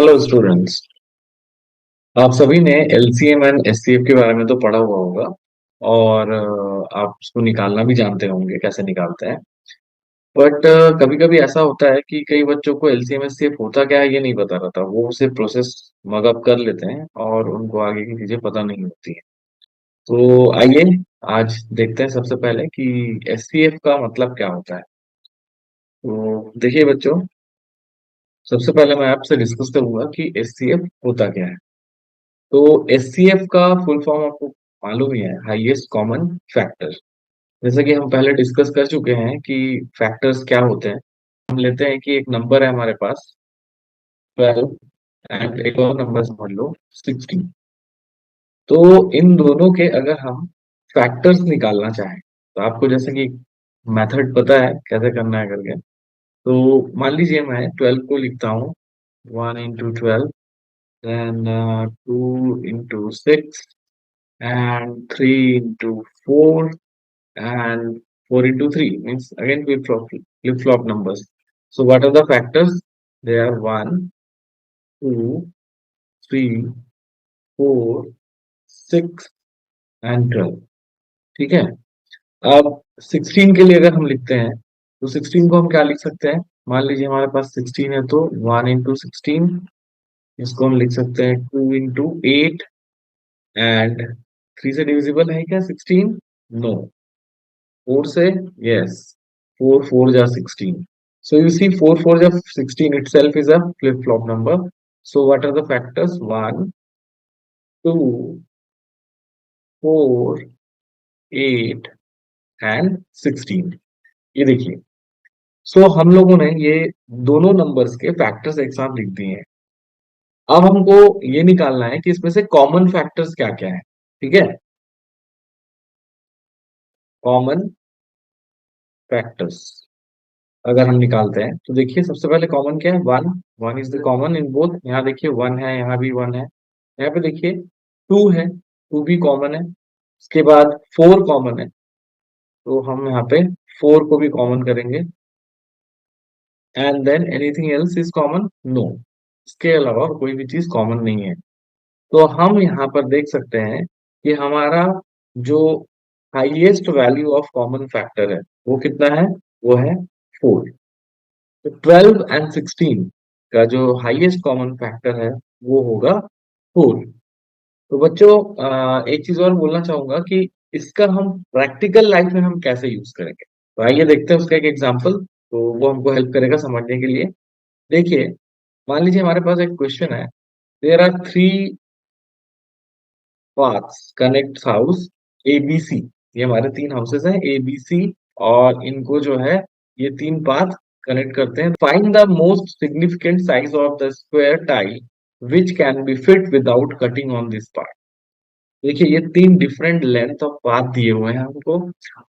Hello students. आप सभी ने एलसीएम एंड एचसीएफ के बारे में तो पढ़ा हुआ होगा और आप उसको निकालना भी जानते होंगे कैसे निकालते हैं। बट कभी कभी ऐसा होता है कि कई बच्चों को एलसीएम एचसीएफ होता क्या है ये नहीं पता रहता, वो उसे प्रोसेस मगअप कर लेते हैं और उनको आगे की चीजें पता नहीं होती है। तो आइए आज देखते हैं सबसे पहले कि एचसीएफ का मतलब क्या होता है। तो देखिए बच्चों, सबसे पहले मैं आपसे डिस्कस करूंगा कि एचसीएफ होता क्या है। तो एचसीएफ का फुल फॉर्म आपको मालूम ही है, हाईएस्ट कॉमन फैक्टर। जैसे कि हम पहले डिस्कस कर चुके हैं कि फैक्टर्स क्या होते हैं। हम लेते हैं कि एक नंबर है हमारे पास 12 एंड एक और नंबर समझ लो 16। तो इन दोनों के अगर हम फैक्टर्स निकालना चाहें तो आपको जैसे कि मेथड पता है कैसे करना है करके। तो मान लीजिए मैं 12 को लिखता हूँ 1 into 12, then 2 into 6 and 3 into 4 and 4 into 3 means again flip flop numbers. So what are the factors? They are 1, 2, 3, 4, 6 and 12। ठीक है। अब 16 के लिए अगर हम लिखते हैं तो 16 को हम क्या लिख सकते हैं। मान लीजिए हमारे पास 16 है तो 1 into 16, इसको हम लिख सकते हैं 2 into 8 एंड 3 से डिविजिबल है क्या 16? नो। 4 से, यस, 4 4 जा 16। So you see 4 4 जा 16 itself is a flip-flop number. So what are the factors? 1, 2, 4, 8 and 16। ये देखिए। सो हम लोगों ने ये दोनों नंबर्स के फैक्टर्स एक साथ लिख दिए हैं। अब हमको ये निकालना है कि इसमें से कॉमन फैक्टर्स क्या क्या है। ठीक है, कॉमन फैक्टर्स अगर हम निकालते हैं तो देखिए सबसे पहले कॉमन क्या है, 1। 1 is the common in both. यहाँ देखिए 1 है, यहाँ भी 1 है। यहाँ पे देखिए 2 है, 2 भी कॉमन है। उसके बाद 4 कॉमन है, तो हम यहाँ पे 4 को भी कॉमन करेंगे। And then anything else is common? No. इसके अलावा और कोई भी चीज कॉमन नहीं है। तो हम यहाँ पर देख सकते हैं कि हमारा जो highest value of common factor है वो कितना है, वो है 4। तो 12 एंड 16 का जो हाईएस्ट कॉमन फैक्टर है वो होगा 4। तो बच्चों एक चीज और बोलना चाहूंगा कि इसका हम प्रैक्टिकल लाइफ में हम कैसे यूज करेंगे। तो आइए देखते हैं उसका एक एग्जांपल, तो वो हमको हेल्प करेगा समझने के लिए। देखिए, मान लीजिए हमारे पास एक क्वेश्चन है, there are 3 paths connect house A B C. ये हमारे 3 हाउसेस हैं ए बी सी, और इनको जो है ये 3 पाथ कनेक्ट करते हैं। Find the most significant size of the square tile which can be fit without cutting on this part. देखिए ये 3 डिफरेंट लेंथ ऑफ पाथ दिए हुए हैं हमको,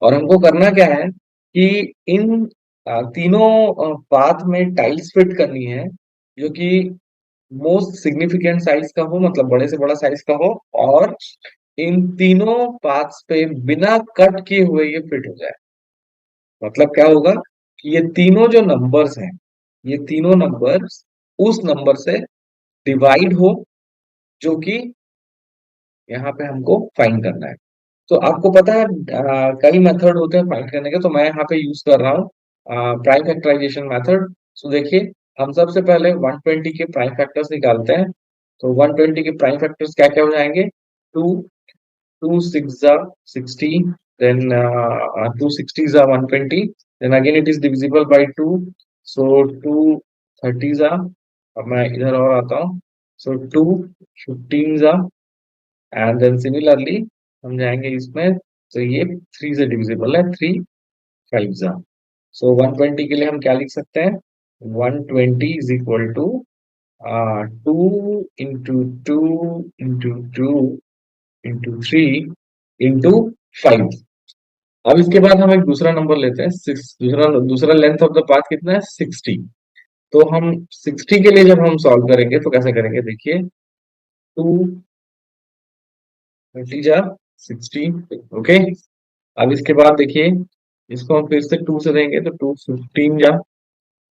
और हमको करना क्या है कि इन तीनों पाथ में टाइल्स फिट करनी है जो कि मोस्ट सिग्निफिकेंट साइज का हो, मतलब बड़े से बड़ा साइज का हो, और इन तीनों पाथ्स पे बिना कट किए हुए ये फिट हो जाए। मतलब क्या होगा कि ये तीनों जो नंबर्स हैं, ये तीनों नंबर्स उस नंबर से डिवाइड हो जो कि यहाँ पे हमको फाइंड करना है। तो आपको पता है कई मेथड होते हैं फाइंड करने के, तो मैं यहाँ पे यूज कर रहा हूँ प्राइम फैक्टराइजेशन मेथड। तो देखिए, हम सबसे पहले 120 के प्राइम फैक्टर्स निकालते हैं। तो 120 के प्राइम फैक्टर्स क्या क्या हो जाएंगे, 2, 2 6 जा 16, then 2 60 जा 120, then again it is divisible by 2, so 2 30 जा, अब मैं इधर और आता हूँ, so 2 15 जा, एंड देन सिमिलरली हम जाएंगे इसमें, तो ये 3 से डिविजिबल है, 3 5 जा। सो 120 के लिए हम क्या लिख सकते हैं, 120 is equal to 2 into 2 into 2 into 3 into 5। अब इसके बाद हम एक दूसरा नंबर लेते हैं 6। दूसरा दूसरा लेंथ ऑफ द पाथ कितना है, 60। तो हम 60 के लिए जब हम सॉल्व करेंगे तो कैसे करेंगे, देखिए 2 30 जा 60। ओके। अब इसके बाद देखिए, इसको हम फिर से 2 से देंगे तो 2 15 जा,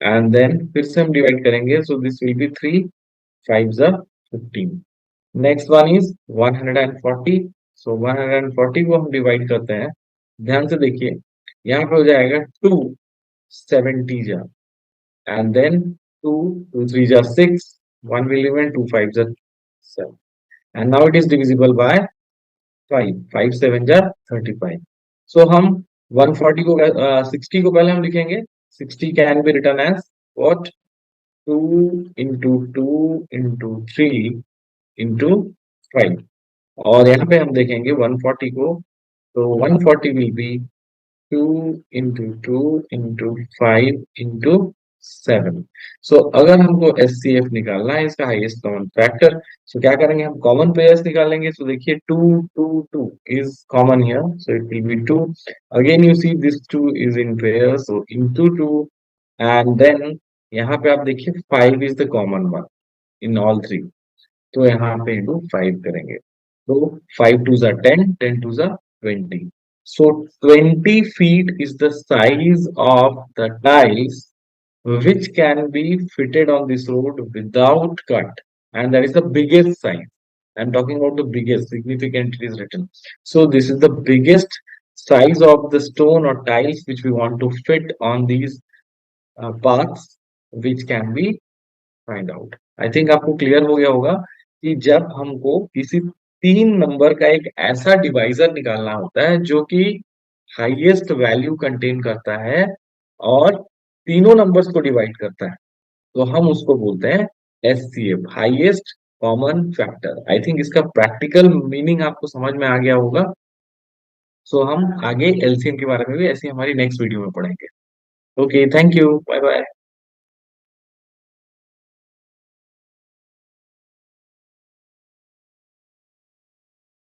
एंड देन फिर से हम डिवाइड करेंगे, सो दिस विल बी 3। 5 जा 15। Next one is 140। सो 140 को हम डिवाइड करते हैं। ध्यान से देखिए, यहाँ पे हो जाएगा 270 जा, and then 2 3 are 6, 1 will remain, 2 5 are 7, and now it is divisible by 5, 5 7 are 35. So हम 140 को 60 को पहले हम लिखेंगे, 60 can be written as what, 2 into 2 into 3 into 5, और यहाँ पे हम देखेंगे 140 को, तो 140 will be 2 into 2 into 5 into 7। सो अगर हमको एचसीएफ निकालना है, इसका हाईएस्ट कॉमन फैक्टर, सो क्या करेंगे, हम कॉमन पेयर्स निकालेंगे। सो देखिए 2 2 2 is common here, so it will be 2। Again you see this 2 is in pair, so into 2, and then यहाँ पे आप देखिए 5 is the common one in all three, तो यहाँ पे इंटू 5 करेंगे, तो 5 2 जा 10, 10 2 जा 20। So 20 feet is the size of the tiles which can be fitted on this road without cut, and that is the biggest size. I'm talking about the biggest, significant it is written. So this is the biggest size of the stone or tiles which we want to fit on these paths, which can be find out। I think आपको clear हो गया होगा कि जब हमको किसी 3 number का एक ऐसा डिवाइजर निकालना होता है जो कि हाईएस्ट वैल्यू कंटेन करता है और तीनों नंबर्स को डिवाइड करता है, तो हम उसको बोलते हैं HCF, highest common factor. I think इसका प्रैक्टिकल मीनिंग आपको समझ में आ गया होगा। सो हम आगे एलसीएम के बारे में भी ऐसी हमारी नेक्स्ट वीडियो में पढ़ेंगे। Okay, thank you, bye bye.